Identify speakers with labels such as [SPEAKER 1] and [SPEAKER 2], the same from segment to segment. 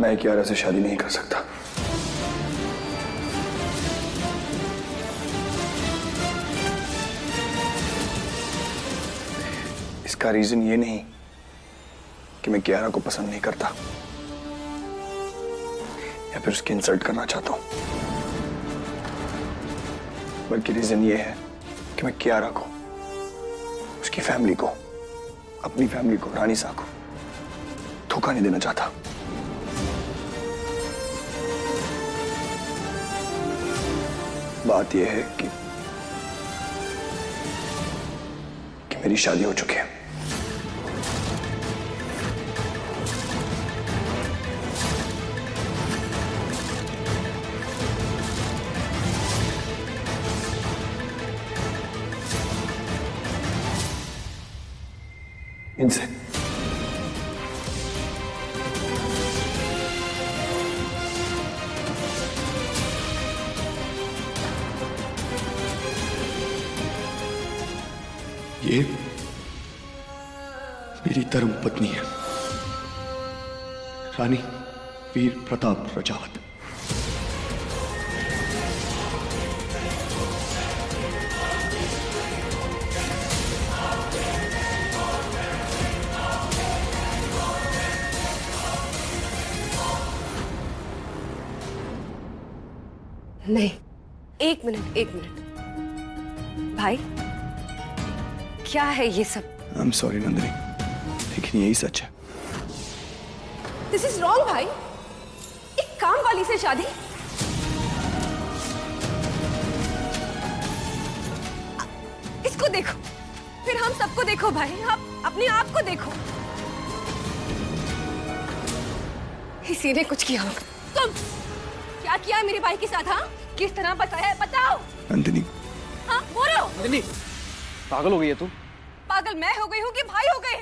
[SPEAKER 1] मैं कियारा से शादी नहीं कर सकता। इसका रीजन ये नहीं कि मैं कियारा को पसंद नहीं करता या फिर उसकी इंसल्ट करना चाहता हूं, बल्कि रीजन ये है कि मैं कियारा को, उसकी फैमिली को, अपनी फैमिली को, रानी सा को धोखा नहीं देना चाहता। बात यह है कि मेरी शादी हो चुकी है। इनसे ये मेरी धर्म पत्नी है, रानी वीर प्रताप रजावत।
[SPEAKER 2] नहीं, एक मिनट भाई, क्या है ये सब?
[SPEAKER 1] आई एम सॉरी नंदिनी, लेकिन यही सच है।
[SPEAKER 2] दिस इज रॉन्ग भाई। एक काम वाली से शादी? इसको देखो, फिर हम सबको देखो भाई, आप अपने आप को देखो। इसी ने कुछ किया होगा। तुम क्या किया है मेरे भाई के साथ? हाँ, किस तरह बताया है, बताओ
[SPEAKER 1] नंदिनी।
[SPEAKER 2] हाँ बोलो।
[SPEAKER 3] नंदिनी, पागल हो गई है तू?
[SPEAKER 2] पागल मैं हो गई हूँ कि भाई हो गए?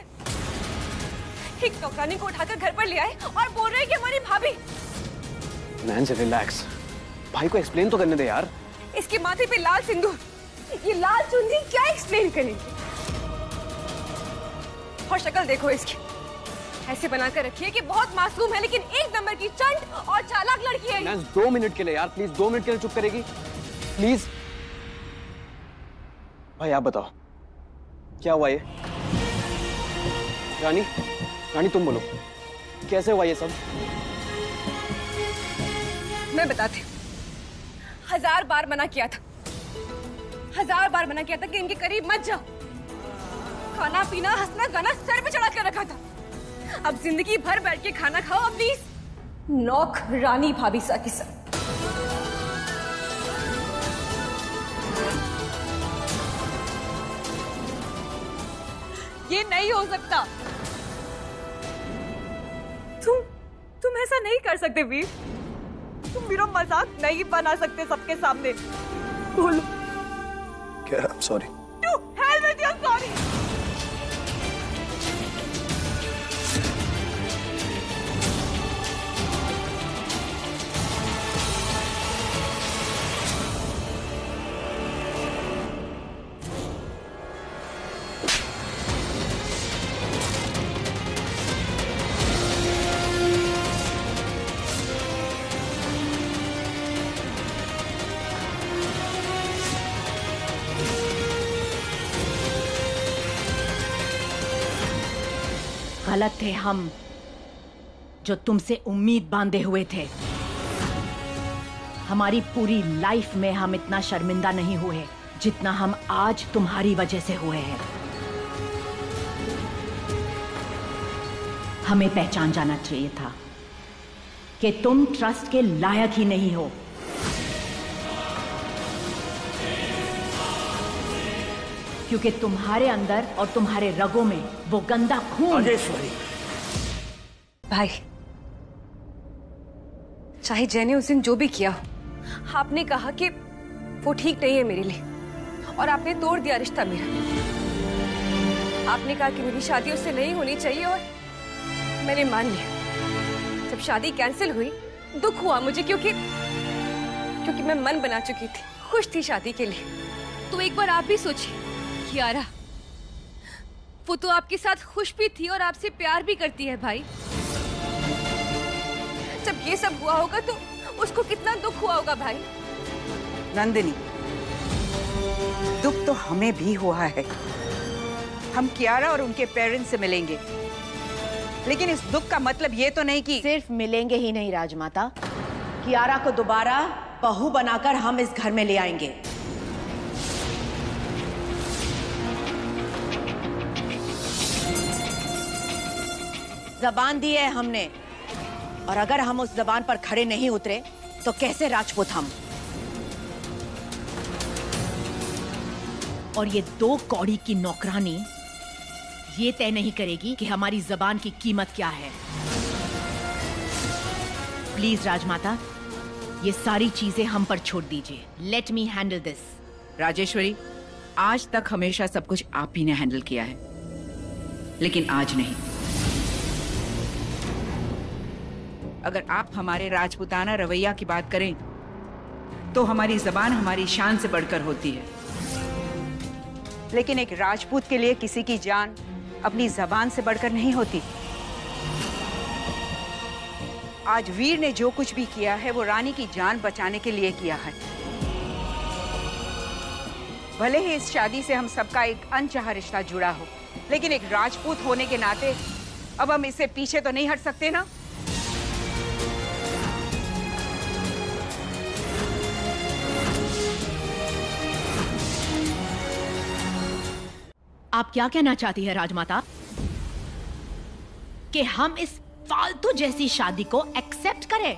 [SPEAKER 2] एक नौकरानी को उठाकर घर पर ले आए और बोल रहे हैं कि हमारी भाभी।
[SPEAKER 3] नैन से रिलैक्स, भाई को एक्सप्लेन तो करने दे यार।
[SPEAKER 2] इसके माथे पे लाल सिंदूर, ये लाल चुन्नी क्या एक्सप्लेन करेंगे? और शक्ल देखो इसकी, ऐसे बनाकर रखी है कि बहुत मासूम है, लेकिन एक नंबर की चंट और चालाक लड़की है।
[SPEAKER 3] नैन 2 मिनट के लिए यार, प्लीज 2 मिनट के लिए चुप करेगी प्लीज? भाई आप बताओ क्या हुआ ये? रानी तुम बोलो, कैसे हुआ ये सब?
[SPEAKER 2] मैं बताती, 1000 बार मना किया था, 1000 बार मना किया था कि इनके करीब मत जाओ। खाना पीना हंसना गाना सर पे चढ़ा कर रखा था। अब जिंदगी भर बैठ के खाना खाओ अपनी नौक रानी भाभी सा के साथ। ये नहीं हो सकता। तुम ऐसा नहीं कर सकते वीर। तुम मेरा मजाक नहीं बना सकते सबके सामने। बोलो।
[SPEAKER 1] क्या? Sorry.
[SPEAKER 2] To hell with your sorry।
[SPEAKER 4] गलत थे हम जो तुमसे उम्मीद बांधे हुए थे। हमारी पूरी लाइफ में हम इतना शर्मिंदा नहीं हुए जितना हम आज तुम्हारी वजह से हुए हैं। हमें पहचान जाना चाहिए था कि तुम ट्रस्ट के लायक ही नहीं हो। क्योंकि तुम्हारे अंदर और तुम्हारे रगों में वो गंदा खून।
[SPEAKER 5] राजेश्वरी,
[SPEAKER 2] भाई, चाहे जय ने उस दिन जो भी किया, आपने कहा कि वो ठीक नहीं है मेरे लिए, और आपने तोड़ दिया रिश्ता मेरा। आपने कहा कि मेरी शादी उससे नहीं होनी चाहिए, और मैंने मान लिया। जब शादी कैंसिल हुई, दुख हुआ मुझे, क्योंकि मैं मन बना चुकी थी, खुश थी शादी के लिए। तो एक बार आप भी सोचिए कियारा, वो तो आपके साथ खुश भी थी और आपसे प्यार भी करती है भाई। जब ये सब हुआ होगा तो उसको कितना दुख हुआ होगा भाई।
[SPEAKER 5] नंदिनी, दुख तो हमें भी हुआ है। हम कियारा और उनके पेरेंट्स से मिलेंगे, लेकिन इस दुख का मतलब ये तो नहीं कि
[SPEAKER 4] सिर्फ मिलेंगे ही नहीं राजमाता, कियारा को दोबारा बहू बनाकर हम इस घर में ले आएंगे। जबान दी है हमने, और अगर हम उस जबान पर खड़े नहीं उतरे तो कैसे राजपूत हम। और ये 2 कौड़ी की नौकरानी ये तय नहीं करेगी कि हमारी जबान की कीमत क्या है। प्लीज राजमाता, ये सारी चीजें हम पर छोड़ दीजिए। Let me handle this.
[SPEAKER 5] Rajeshwari, आज तक हमेशा सब कुछ आप ही ने हैंडल किया है, लेकिन आज नहीं। अगर आप हमारे राजपूताना रवैया की बात करें तो हमारी जबान हमारी शान से बढ़कर होती है, लेकिन एक राजपूत के लिए किसी की जान अपनी जबान से बढ़कर नहीं होती। आज वीर ने जो कुछ भी किया है वो रानी की जान बचाने के लिए किया है। भले ही इस शादी से हम सबका एक अनचाहा रिश्ता जुड़ा हो, लेकिन एक राजपूत होने के नाते अब हम इससे पीछे तो नहीं हट सकते ना।
[SPEAKER 4] आप क्या कहना चाहती है राजमाता? कि हम इस फालतू जैसी शादी को एक्सेप्ट करें,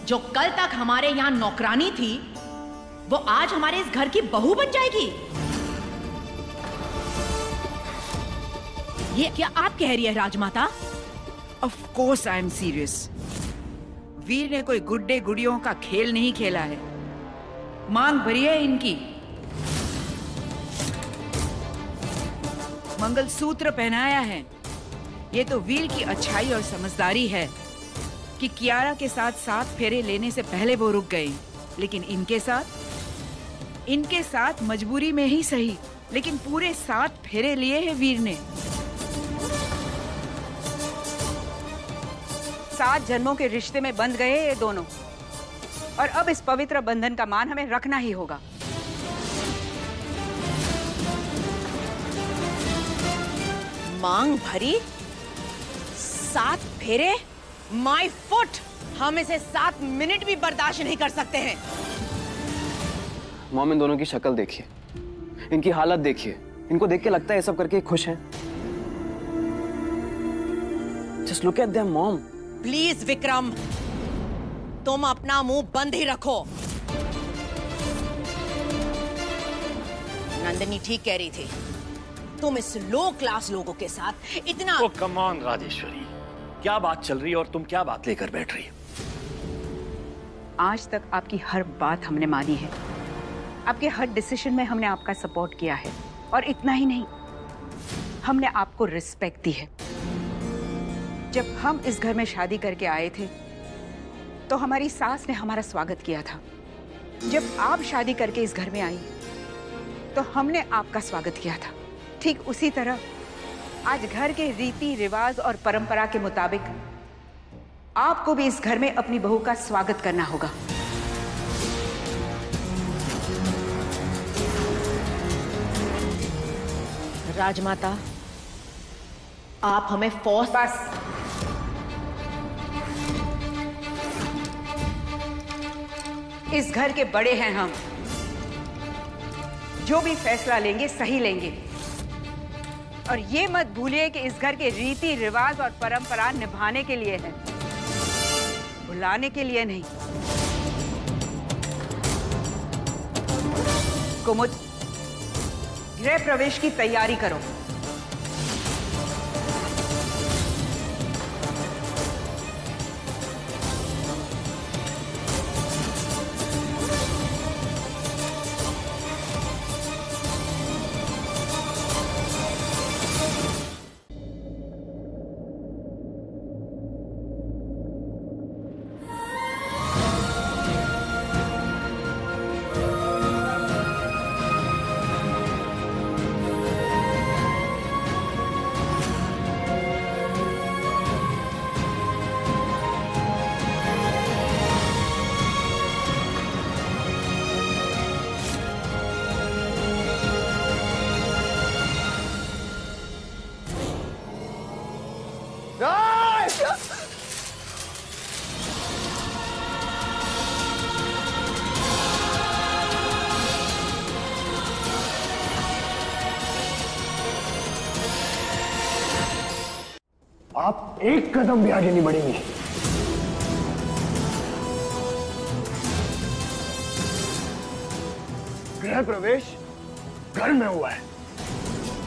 [SPEAKER 4] जो कल तक हमारे यहां नौकरानी थी वो आज हमारे इस घर की बहू बन जाएगी? ये क्या आप कह रही है राजमाता?
[SPEAKER 5] Of course I am serious। वीर ने कोई गुड्डे गुड़ियों का खेल नहीं खेला है। मांग भरी है इनकी, मंगलसूत्र पहनाया है। ये तो वीर की अच्छाई और समझदारी है कि कियारा के साथ 7 फेरे लेने से पहले वो रुक गए, लेकिन इनके साथ मजबूरी में ही सही, लेकिन पूरे 7 फेरे लिए हैं वीर ने। 7 जन्मों के रिश्ते में बंध गए ये दोनों, और अब इस पवित्र बंधन का मान हमें रखना ही होगा।
[SPEAKER 4] मांग भरी, 7 फेरे, माय फुट। हम इसे 7 मिनट भी बर्दाश्त नहीं कर सकते हैं।
[SPEAKER 3] मॉम, इन दोनों की शक्ल देखिए, इनकी हालत देखिए। इनको देख के लगता है ये सब करके खुश हैं। Just look at them mom.
[SPEAKER 4] Please Vikram, तुम अपना मुंह बंद ही रखो। नंदिनी ठीक कह रही थी, तुम इस लो क्लास लोगों के साथ इतना।
[SPEAKER 6] ओ कम ऑन राजेश्वरी, क्या बात चल रही है और तुम क्या बात लेकर बैठ रही हो?
[SPEAKER 5] आज तक आपकी हर बात हमने मानी है, आपके हर डिसीजन में हमने आपका सपोर्ट किया है, और इतना ही नहीं, हमने आपको रिस्पेक्ट दी है। जब हम इस घर में शादी करके आए थे तो हमारी सास ने हमारा स्वागत किया था। जब आप शादी करके इस घर में आई तो हमने आपका स्वागत किया था। ठीक उसी तरह आज घर के रीति रिवाज और परंपरा के मुताबिक आपको भी इस घर में अपनी बहू का स्वागत करना होगा।
[SPEAKER 4] राजमाता, आप हमें फोर्स।
[SPEAKER 5] बस, इस घर के बड़े हैं हम, जो भी फैसला लेंगे सही लेंगे, और ये मत भूलिए कि इस घर के रीति रिवाज और परंपरा निभाने के लिए है, भुलाने के लिए नहीं। कुमुद, गृह प्रवेश की तैयारी करो।
[SPEAKER 1] एक कदम भी आगे नहीं बढ़ेंगी। गृह प्रवेश घर में हुआ है,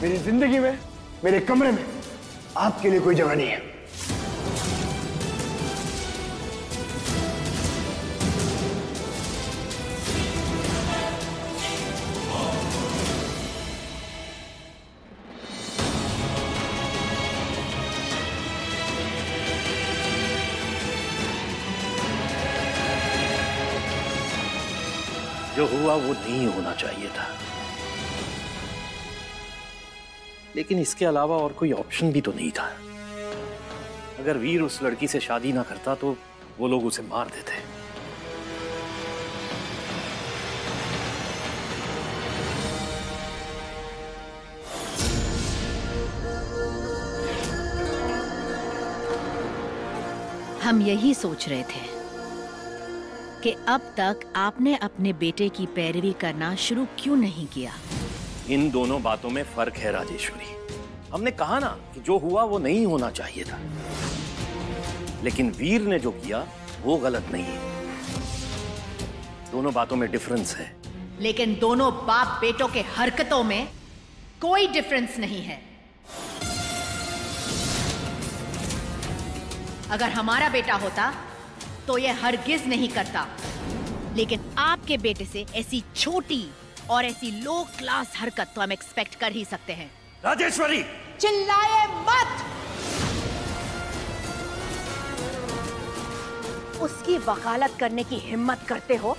[SPEAKER 1] मेरी जिंदगी में, मेरे कमरे में आपके लिए कोई जगह नहीं है।
[SPEAKER 6] जो हुआ वो नहीं होना चाहिए था, लेकिन इसके अलावा और कोई ऑप्शन भी तो नहीं था। अगर वीर उस लड़की से शादी ना करता तो वो लोग उसे मार देते।
[SPEAKER 7] हम यही सोच रहे थे कि अब तक आपने अपने बेटे की पैरवी करना शुरू क्यों नहीं किया।
[SPEAKER 6] इन दोनों बातों में फर्क है राजेश्वरी। हमने कहा ना कि जो हुआ वो नहीं होना चाहिए था, लेकिन वीर ने जो किया वो गलत नहीं है। दोनों बातों में डिफरेंस है।
[SPEAKER 7] लेकिन दोनों बाप बेटों के हरकतों में कोई डिफरेंस नहीं है। अगर हमारा बेटा होता तो ये हरगिज नहीं करता, लेकिन आपके बेटे से ऐसी छोटी और ऐसी लो क्लास हरकत तो हम एक्सपेक्ट कर ही सकते हैं।
[SPEAKER 6] राजेश्वरी,
[SPEAKER 4] चिल्लाए मत। उसकी वकालत करने की हिम्मत करते हो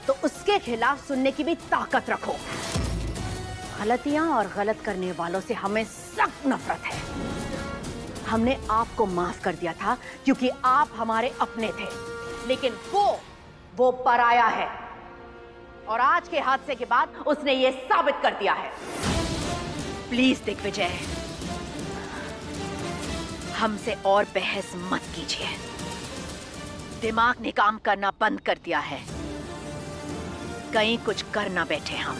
[SPEAKER 4] तो उसके खिलाफ सुनने की भी ताकत रखो। गलतियां और गलत करने वालों से हमें सख्त नफरत है। हमने आपको माफ कर दिया था क्योंकि आप हमारे अपने थे, लेकिन वो पराया है और आज के हादसे के बाद उसने ये साबित कर दिया है। प्लीज दिग्विजय, हमसे और बहस मत कीजिए। दिमाग ने काम करना बंद कर दिया है, कहीं कुछ कर ना बैठे हम।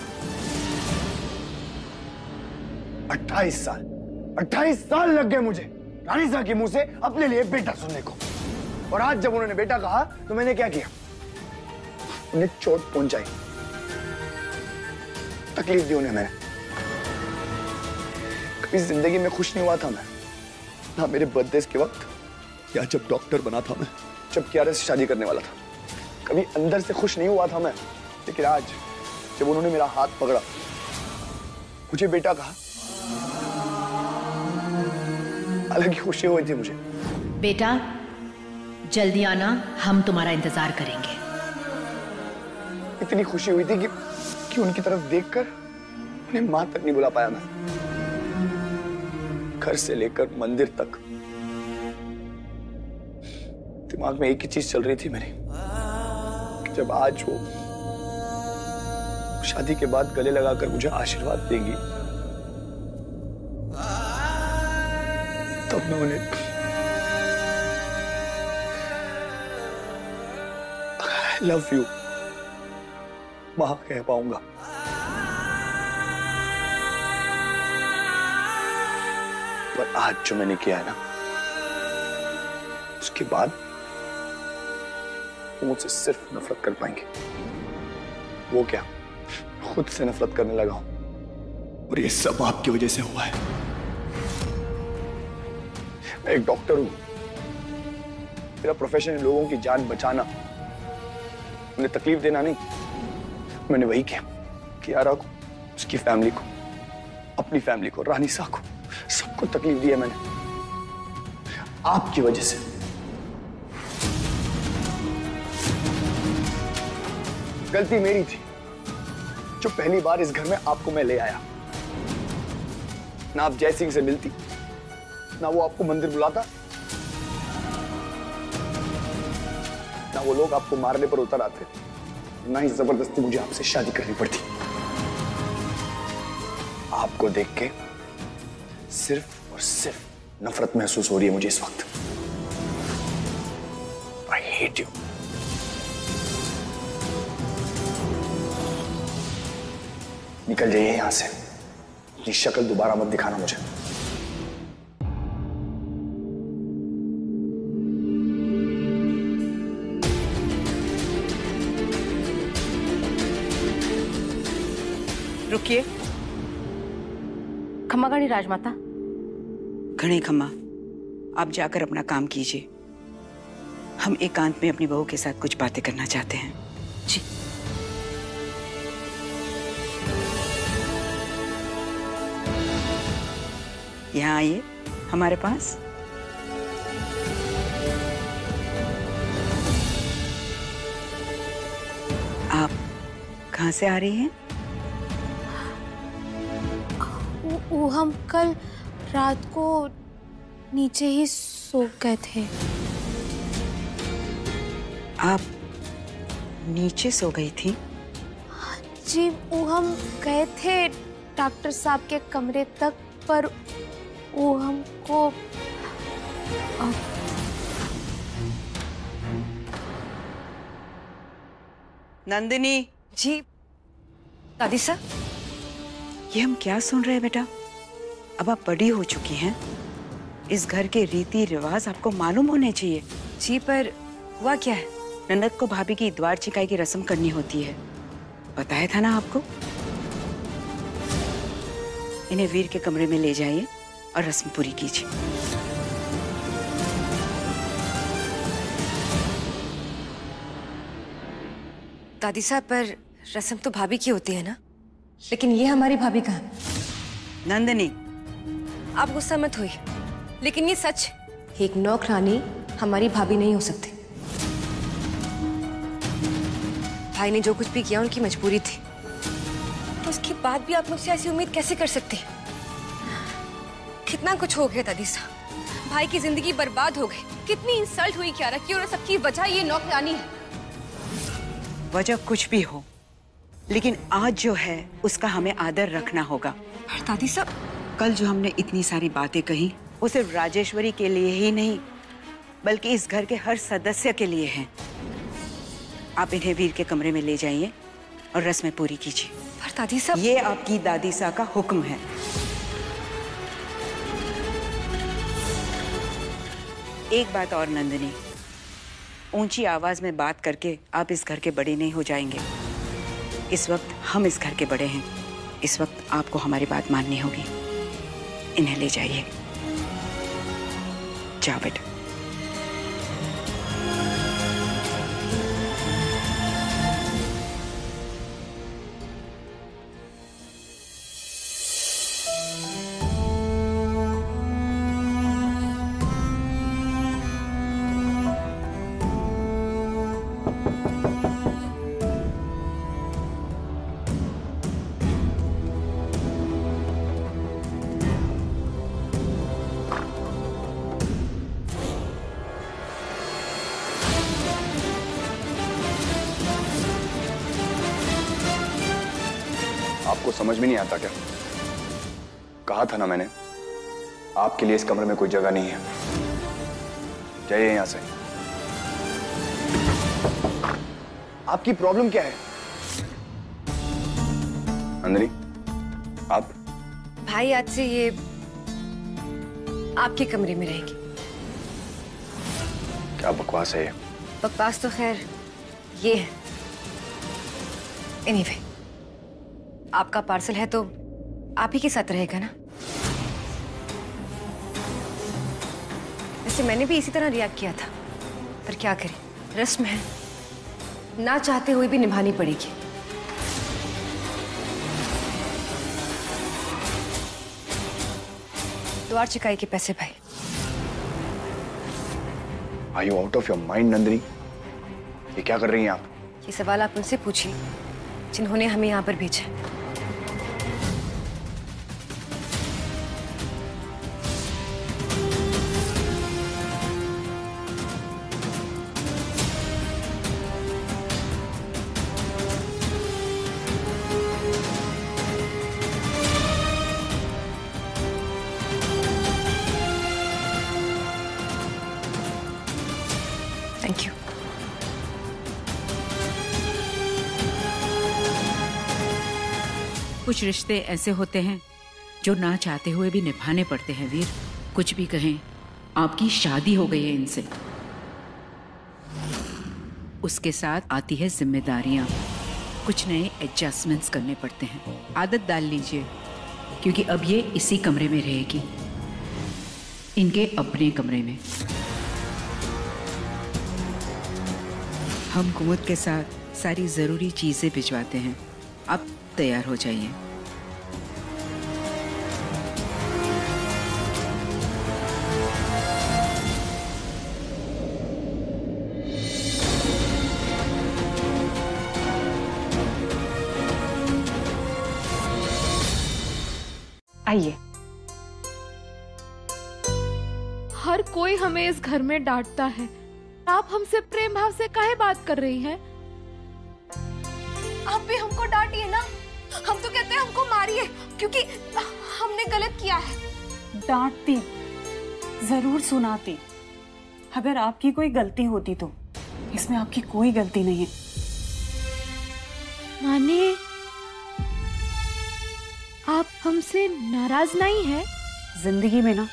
[SPEAKER 1] 28 साल लग गए मुझे रानी साहब के मुंह से अपने लिए बेटा सुनने को, और आज जब उन्होंने बेटा कहा तो मैंने क्या किया? उन्हें चोट पहुंचाई, तकलीफ दी उन्हें मैंने। कभी जिंदगी में खुश नहीं हुआ था मैं, ना मेरे बर्थडे के वक्त या जब डॉक्टर बना था मैं, जब कियारा से शादी करने वाला था। कभी अंदर से खुश नहीं हुआ था मैं, लेकिन आज जब उन्होंने मेरा हाथ पकड़ा, मुझे बेटा कहा, अलग ही खुशी हुई थी मुझे।
[SPEAKER 7] बेटा जल्दी आना, हम तुम्हारा इंतजार करेंगे।
[SPEAKER 1] इतनी खुशी हुई थी कि उनकी तरफ देखकर उन्हें मां तक नहीं बुला पाया मैं। घर से लेकर मंदिर तक दिमाग में एक ही चीज चल रही थी मेरी, जब आज वो शादी के बाद गले लगाकर मुझे आशीर्वाद देंगी तब मैं उन्हें आई लव यू मां कह पाऊंगा। पर आज जो मैंने किया है ना, उसके बाद वो मुझसे सिर्फ नफरत कर पाएंगे। वो क्या, खुद से नफरत करने लगा हूं, और ये सब आपकी वजह से हुआ है। मैं एक डॉक्टर हूं, मेरा प्रोफेशन है लोगों की जान बचाना, उन्हें तकलीफ देना नहीं। मैंने वही किया, कियारा को, उसकी फैमिली को, अपनी फैमिली को, रानी साहब को, सबको तकलीफ दी है मैंने, आपकी वजह से। गलती मेरी थी जो पहली बार इस घर में आपको मैं ले आया। ना आप जय सिंह से मिलती, ना वो आपको मंदिर बुलाता, ना वो लोग आपको मारने पर उतर आते, ना ही जबरदस्ती मुझे आपसे शादी करनी पड़ती। आपको देख के सिर्फ और सिर्फ नफरत महसूस हो रही है मुझे इस वक्त। I hate you। निकल जाइए यहां से, अपनी शक्ल दोबारा मत दिखाना मुझे।
[SPEAKER 5] रुकिए।
[SPEAKER 4] खम्मा गणी राजमाता।
[SPEAKER 5] घणे खम्मा, आप जाकर अपना काम कीजिए। हम एकांत में अपनी बहू के साथ कुछ बातें करना चाहते हैं।
[SPEAKER 2] जी।
[SPEAKER 5] यहाँ आइए हमारे पास। आप कहाँ से आ रही हैं?
[SPEAKER 8] वो हम कल रात को नीचे ही सो गए थे।
[SPEAKER 5] आप नीचे सो गई थी?
[SPEAKER 8] जी, वो हम गए थे डॉक्टर साहब के कमरे तक, पर वो हमको
[SPEAKER 5] नंदिनी।
[SPEAKER 2] जी दादी साहब।
[SPEAKER 5] ये हम क्या सुन रहे हैं बेटा? अब आप बड़ी हो चुकी हैं। इस घर के रीति रिवाज आपको मालूम होने चाहिए।
[SPEAKER 2] जी पर हुआ क्या है?
[SPEAKER 5] ननद को भाभी की द्वार चिकाई की रस्म करनी होती है, बताया था ना आपको। इन्हें वीर के कमरे में ले जाइए और रस्म पूरी कीजिए।
[SPEAKER 2] दादी साहब पर रस्म तो भाभी की होती है ना, लेकिन ये हमारी भाभी कहाँ है?
[SPEAKER 5] नंदिनी,
[SPEAKER 2] आप गुस्सा मत होइए, लेकिन ये सच, एक नौकरानी हमारी भाभी नहीं हो सकती। भाई ने जो कुछ भी किया उनकी मजबूरी थी, तो उसके बाद भी आप मुझसे ऐसी उम्मीद कैसे कर सकते हैं? कितना कुछ हो गया दादी साहब, भाई की जिंदगी बर्बाद हो गई, कितनी इंसल्ट हुई क्यारा की, और सबकी वजह ये नौकरानी है।
[SPEAKER 5] वजह कुछ भी हो, लेकिन आज जो है उसका हमें आदर रखना होगा।
[SPEAKER 2] पर दादी साहब,
[SPEAKER 5] कल जो हमने इतनी सारी बातें कही वो सिर्फ राजेश्वरी के लिए ही नहीं, बल्कि इस घर के हर सदस्य के लिए है। आप इन्हें वीर के कमरे में ले जाइए और रस्में पूरी कीजिए।
[SPEAKER 2] पर दादी साहब,
[SPEAKER 5] ये आपकी दादी सा का हुक्म है। एक बात और नंदिनी, ऊंची आवाज में बात करके आप इस घर के बड़े नहीं हो जाएंगे। इस वक्त हम इस घर के बड़े हैं, इस वक्त आपको हमारी बात माननी होगी। इन्हें ले जाइए, जाओ बेटा।
[SPEAKER 1] आपको समझ में नहीं आता क्या? कहा था ना मैंने, आपके लिए इस कमरे में कोई जगह नहीं है। जाइए यहां से। आपकी प्रॉब्लम क्या है? नंदिनी, आप?
[SPEAKER 2] भाई आज से ये आपके कमरे में रहेगी।
[SPEAKER 1] क्या बकवास है ये?
[SPEAKER 2] बकवास तो खैर ये है। एनीवे, आपका पार्सल है तो आप ही के साथ रहेगा ना? वैसे मैंने भी इसी तरह रिएक्ट किया था, पर क्या करें, रस्म है, ना चाहते हुए भी निभानी पड़ेगी। द्वार चिकाई के पैसे भाई।
[SPEAKER 1] Are you out of your mind, Nandini? ये क्या कर रही हैं आप?
[SPEAKER 2] ये सवाल आप उनसे पूछिए जिन्होंने हमें यहाँ पर भेजा। Thank you.
[SPEAKER 5] कुछ रिश्ते ऐसे होते हैं जो ना चाहते हुए भी निभाने पड़ते हैं वीर। कुछ भी कहें, आपकी शादी हो गई है इनसे, उसके साथ आती है जिम्मेदारियां। कुछ नए एडजस्टमेंट्स करने पड़ते हैं। आदत डाल लीजिए, क्योंकि अब ये इसी कमरे में रहेगी, इनके अपने कमरे में। हम कुमुद के साथ सारी जरूरी चीजें भिजवाते हैं, आप तैयार हो जाइए। आइए।
[SPEAKER 8] हर कोई हमें इस घर में डांटता है, आप हमसे प्रेम भाव से काहे बात कर रही हैं?
[SPEAKER 2] आप भी हमको डांटिए ना, हम तो कहते हैं हमको मारिए, क्योंकि हमने गलत किया है।
[SPEAKER 9] डांटती, जरूर सुनाती, अगर आपकी कोई गलती होती तो। इसमें आपकी कोई गलती नहीं है।
[SPEAKER 8] माने आप हमसे नाराज नहीं है?
[SPEAKER 9] जिंदगी में ना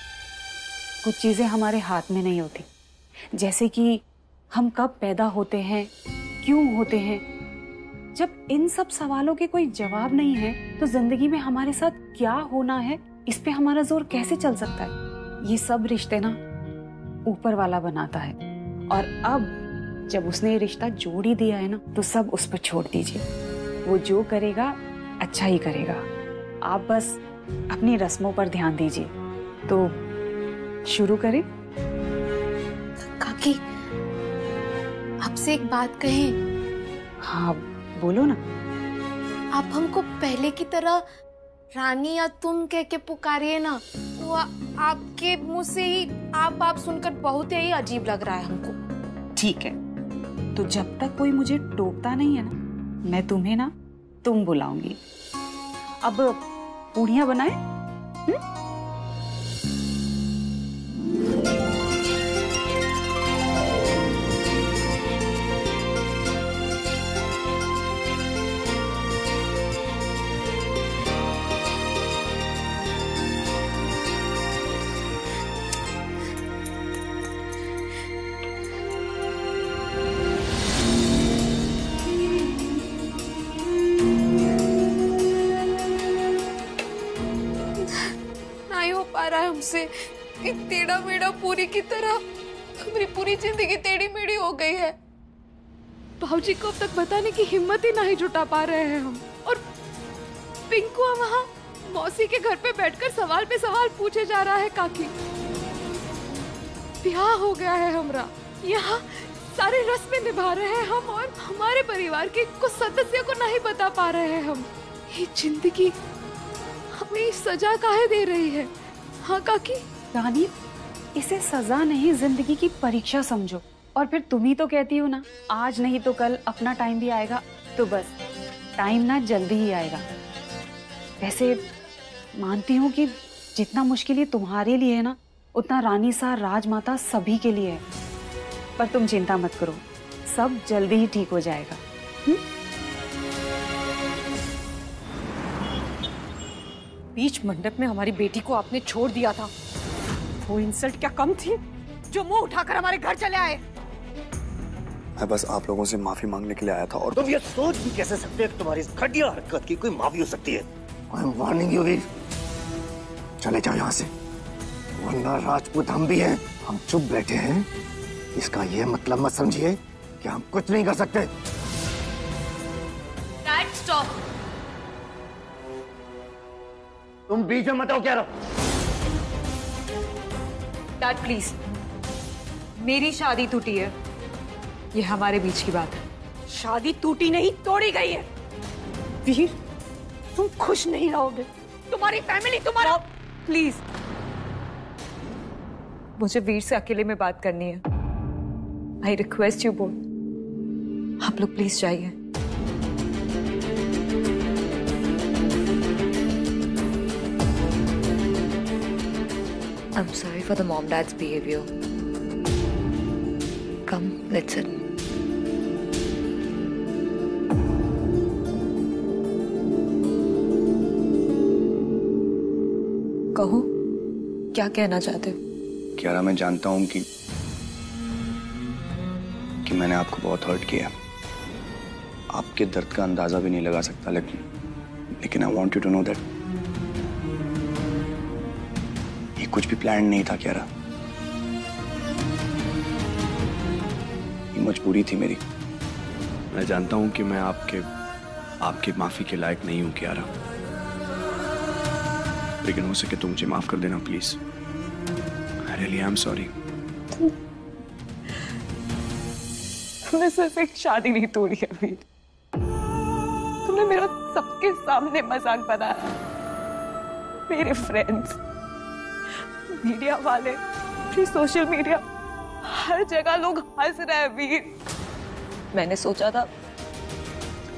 [SPEAKER 9] कुछ चीजें हमारे हाथ में नहीं होती, जैसे कि हम कब पैदा होते हैं, क्यों होते हैं। जब इन सब सवालों के कोई जवाब नहीं है तो जिंदगी में हमारे साथ क्या होना है, इस पे हमारा जोर कैसे चल सकता है। ये सब रिश्ते ना ऊपर वाला बनाता है, और अब जब उसने ये रिश्ता जोड़ ही दिया है ना, तो सब उस पर छोड़ दीजिए। वो जो करेगा अच्छा ही करेगा। आप बस अपनी रस्मों पर ध्यान दीजिए। तो शुरू करें?
[SPEAKER 8] काकी, आपसे एक बात कहें?
[SPEAKER 9] हाँ बोलो ना।
[SPEAKER 8] आप हमको पहले की तरह रानी या तुम कह के पुकारिए ना। वो आपके मुंह से ही आप सुनकर बहुत ही अजीब लग रहा है हमको।
[SPEAKER 9] ठीक है, तो जब तक कोई मुझे टोकता नहीं है ना, मैं तुम्हें ना तुम बुलाऊंगी। अब पूड़ियां बनाए?
[SPEAKER 8] हमसे टेढ़ा मेढ़ा पूरी की तरह हमारी पूरी जिंदगी टेढ़ी मेढ़ी हो गई है। भाऊजी को अब तक बताने की हिम्मत ही नहीं जुटा पा रहे हैं हम। और पिंकू वहाँ मौसी के घर पे बैठकर सवाल पे सवाल पूछे जा रहा है। काकी, ब्याह हो गया है हमरा, यहाँ सारे रस्में निभा रहे हैं हम, और हमारे परिवार के कुछ सदस्य को नहीं बता पा रहे हैं हम। ये जिंदगी हमें सजा काहे दे रही है? हाँ काकी।
[SPEAKER 9] रानी, इसे सजा नहीं, जिंदगी की परीक्षा समझो। और फिर तुम ही तो कहती हो ना, आज नहीं तो कल अपना टाइम भी आएगा। तो बस टाइम ना जल्दी ही आएगा। वैसे मानती हूँ कि जितना मुश्किल ये तुम्हारे लिए है ना, उतना रानी सा राजमाता सभी के लिए है। पर तुम चिंता मत करो, सब जल्दी ही ठीक हो जाएगा।
[SPEAKER 4] बीच मंडप में हमारी बेटी को आपने छोड़ दिया था, वो इंसल्ट क्या कम थी जो मुंह उठाकर हमारे घर चले आए?
[SPEAKER 1] मैं बस आप लोगों से माफी मांगने के लिए आया था। और
[SPEAKER 10] तुम ये सोच भी कैसे सकते हैं कि तुम्हारी इस घटिया हरकत की कोई माफी हो सकती है? आई एम वार्निंग यू वीर, चले जाओ यहाँ से, वरना राजपूत हम भी हैं। हम चुप बैठे हैं, इसका ये मतलब मत समझिए कि हम कुछ नहीं कर सकते।
[SPEAKER 2] Dad stop.
[SPEAKER 10] तुम बीच में मत आओ, क्या रहो?
[SPEAKER 5] डैड प्लीज, मेरी शादी टूटी है, ये हमारे बीच की बात है।
[SPEAKER 4] शादी टूटी नहीं, तोड़ी गई है। वीर, तुम खुश नहीं रहोगे, तुम्हारी फैमिली तुम्हारा।
[SPEAKER 5] प्लीज, मुझे वीर से अकेले में बात करनी है। आई रिक्वेस्ट यू बोथ, आप लोग प्लीज जाइए।
[SPEAKER 11] I'm sorry for the mom-dad's behavior. Come, let's sit. कहो, क्या कहना चाहते हो?
[SPEAKER 1] कियारा, मैं जानता हूं कि मैंने आपको बहुत हर्ट किया। आपके दर्द का अंदाजा भी नहीं लगा सकता, लेकिन I want you to know that ये कुछ भी प्लान नहीं था क्यारा। ये मजबूरी थी मेरी। मैं जानता हूं कि मैं आपके माफी के लायक नहीं हूं क्यारा, लेकिन हो सके तो मुझे माफ कर देना please. I really am sorry.
[SPEAKER 9] तुमने सिर्फ एक शादी नहीं तोड़ी है वीर, तुमने मेरा सबके सामने मजाक बनाया। मेरे फ्रेंड्स, मीडिया वाले, फिर सोशल मीडिया, हर जगह लोग हंस रहे हैं वीर। मैंने सोचा था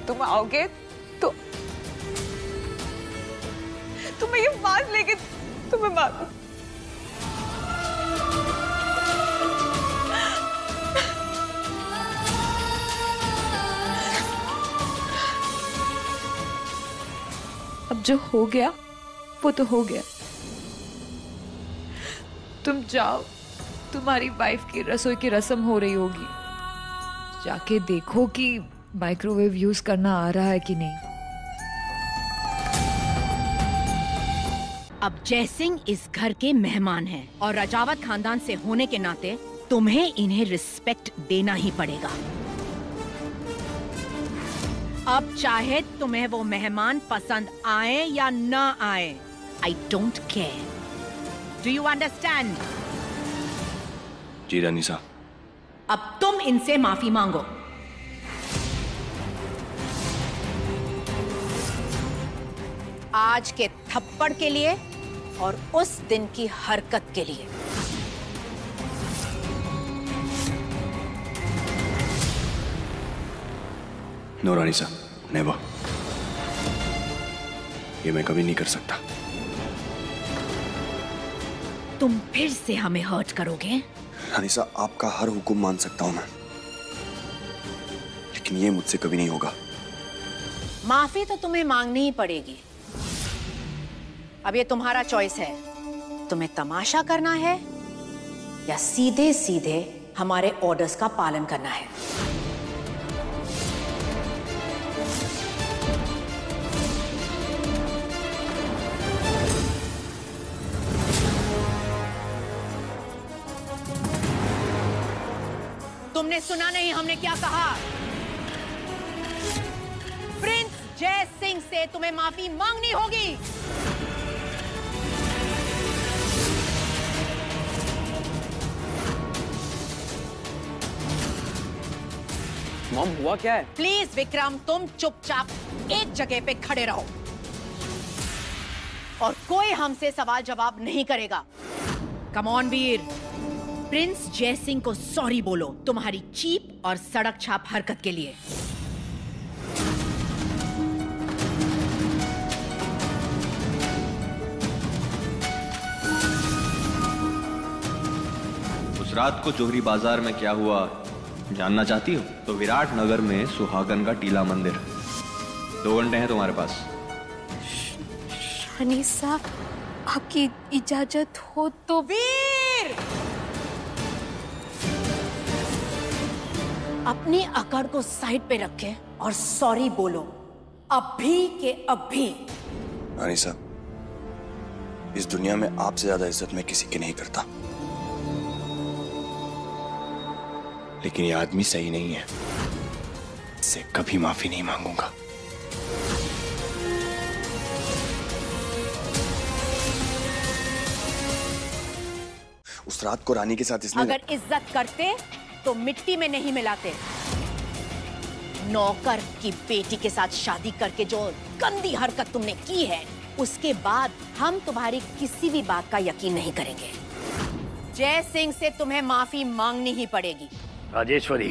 [SPEAKER 9] तुम आओगे तो तुम्हें ये मान लेके तुम्हें मारूं।
[SPEAKER 8] अब जो हो गया वो तो हो गया। तुम जाओ, तुम्हारी वाइफ की रसोई की रस्म हो रही होगी, जाके देखो कि माइक्रोवेव यूज करना आ रहा है कि नहीं।
[SPEAKER 7] अब जयसिंह इस घर के मेहमान हैं और रजावत खानदान से होने के नाते तुम्हें इन्हें रिस्पेक्ट देना ही पड़ेगा। अब चाहे तुम्हें वो मेहमान पसंद आए या ना आए, I don't care. Do you understand?
[SPEAKER 1] जी रानी साहब।
[SPEAKER 7] अब तुम इनसे माफी मांगो। आज के थप्पड़ के लिए और उस दिन की हरकत के लिए।
[SPEAKER 1] नो रानी साहब, नेवर। ये मैं कभी नहीं कर सकता।
[SPEAKER 7] तुम फिर से हमें हर्ट करोगे?
[SPEAKER 1] रानी साहब, आपका हर हुक्म मान सकता हूं मैं, लेकिन ये मुझसे कभी नहीं होगा।
[SPEAKER 7] माफी तो तुम्हें मांगनी ही पड़ेगी। अब ये तुम्हारा चॉइस है, तुम्हें तमाशा करना है या सीधे सीधे हमारे ऑर्डर्स का पालन करना है। तुमने सुना नहीं हमने क्या कहा? प्रिंस जय सिंह से तुम्हें माफी मांगनी होगी।
[SPEAKER 3] मॉम, हुआ क्या है?
[SPEAKER 7] प्लीज विक्रम, तुम चुपचाप एक जगह पे खड़े रहो और कोई हमसे सवाल जवाब नहीं करेगा। कम ऑन वीर, प्रिंस जय सिंह को सॉरी बोलो तुम्हारी चीप और सड़क छाप हरकत के लिए।
[SPEAKER 12] उस रात को जोहरी बाजार में क्या हुआ जानना चाहती हो? तो विराट नगर में सुहागन का टीला मंदिर। 2 घंटे हैं तुम्हारे पास।
[SPEAKER 8] रानी साहब, आपकी इजाजत हो तो।
[SPEAKER 7] वीर, अपनी अकड़ को साइड पे रखे और सॉरी बोलो, अभी के अभी।
[SPEAKER 1] रानी साहब, इस दुनिया में आपसे ज्यादा इज्जत मैं किसी की नहीं करता, लेकिन ये आदमी सही नहीं है। इससे कभी माफी नहीं मांगूंगा। उस रात को रानी के साथ इसने
[SPEAKER 7] अगर इज्जत करते तो मिट्टी में नहीं मिलाते। नौकर की बेटी के साथ शादी करके जो गंदी हरकत तुमने की है, उसके बाद हम तुम्हारी किसी भी बात का यकीन नहीं करेंगे। जय सिंह से तुम्हें माफी मांगनी ही पड़ेगी।
[SPEAKER 6] राजेश्वरी,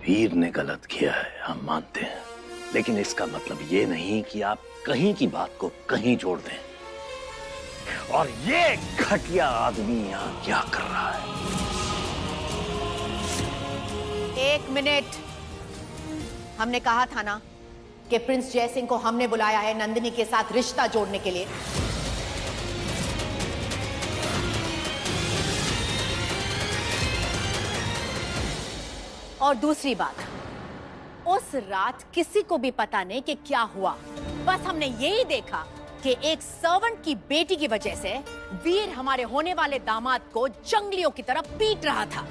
[SPEAKER 6] वीर ने गलत किया है, हम मानते हैं, लेकिन इसका मतलब ये नहीं कि आप कहीं की बात को कहीं जोड़ दें। और ये घटिया आदमी यहाँ क्या कर रहा है?
[SPEAKER 7] 1 मिनट, हमने कहा था ना कि प्रिंस जय सिंह को हमने बुलाया है नंदिनी के साथ रिश्ता जोड़ने के लिए।
[SPEAKER 4] और दूसरी बात, उस रात किसी को भी पता नहीं कि क्या हुआ। बस हमने यही देखा कि एक सर्वेंट की बेटी की वजह से वीर हमारे होने वाले दामाद को जंगलियों की तरह पीट रहा था।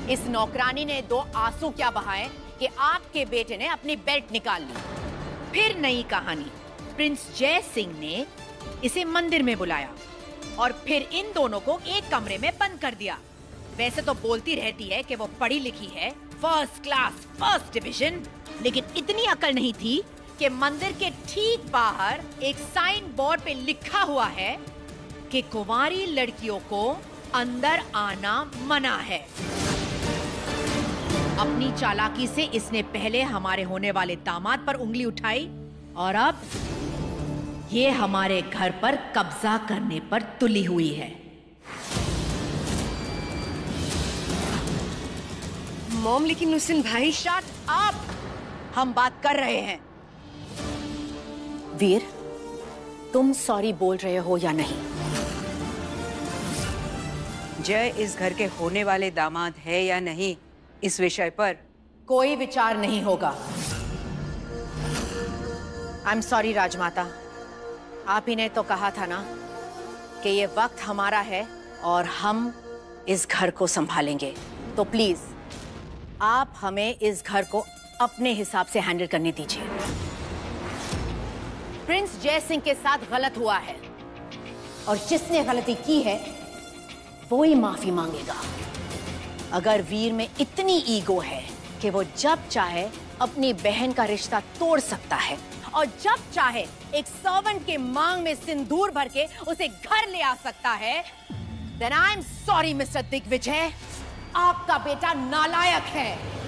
[SPEAKER 4] इस नौकरानी ने 2 आंसू क्या बहाए कि आपके बेटे ने अपनी बेल्ट निकाल ली।
[SPEAKER 7] फिर नई कहानी, प्रिंस जय सिंह ने इसे मंदिर में बुलाया और फिर इन दोनों को एक कमरे में बंद कर दिया। वैसे तो बोलती रहती है कि वो पढ़ी लिखी है, फर्स्ट क्लास, फर्स्ट डिवीजन, लेकिन इतनी अकल नहीं थी कि मंदिर के ठीक बाहर एक साइन बोर्ड पे लिखा हुआ है कि कुंवारी लड़कियों को अंदर आना मना है। अपनी चालाकी से इसने पहले हमारे होने वाले दामाद पर उंगली उठाई और अब ये हमारे घर पर कब्जा करने पर तुली हुई है।
[SPEAKER 2] मॉम, लेकिन उस दिन भाई।
[SPEAKER 7] Shut up! हम बात कर रहे हैं।
[SPEAKER 4] वीर, तुम सॉरी बोल रहे हो या नहीं?
[SPEAKER 5] जय इस घर के होने वाले दामाद है या नहीं, इस विषय पर
[SPEAKER 7] कोई विचार नहीं होगा।
[SPEAKER 4] आई एम सॉरी राजमाता, आप ही ने तो कहा था ना कि ये वक्त हमारा है और हम इस घर को संभालेंगे। तो प्लीज आप हमें इस घर को अपने हिसाब से हैंडल करने दीजिए। प्रिंस जय सिंह के साथ गलत हुआ है और जिसने गलती की है वो ही माफी मांगेगा। अगर वीर में इतनी ईगो है कि वो जब चाहे अपनी बहन का रिश्ता तोड़ सकता है और जब चाहे एक सर्वेंट के मांग में सिंदूर भर के उसे घर ले आ सकता है, then I'm sorry mister Digvijay, आपका बेटा नालायक है।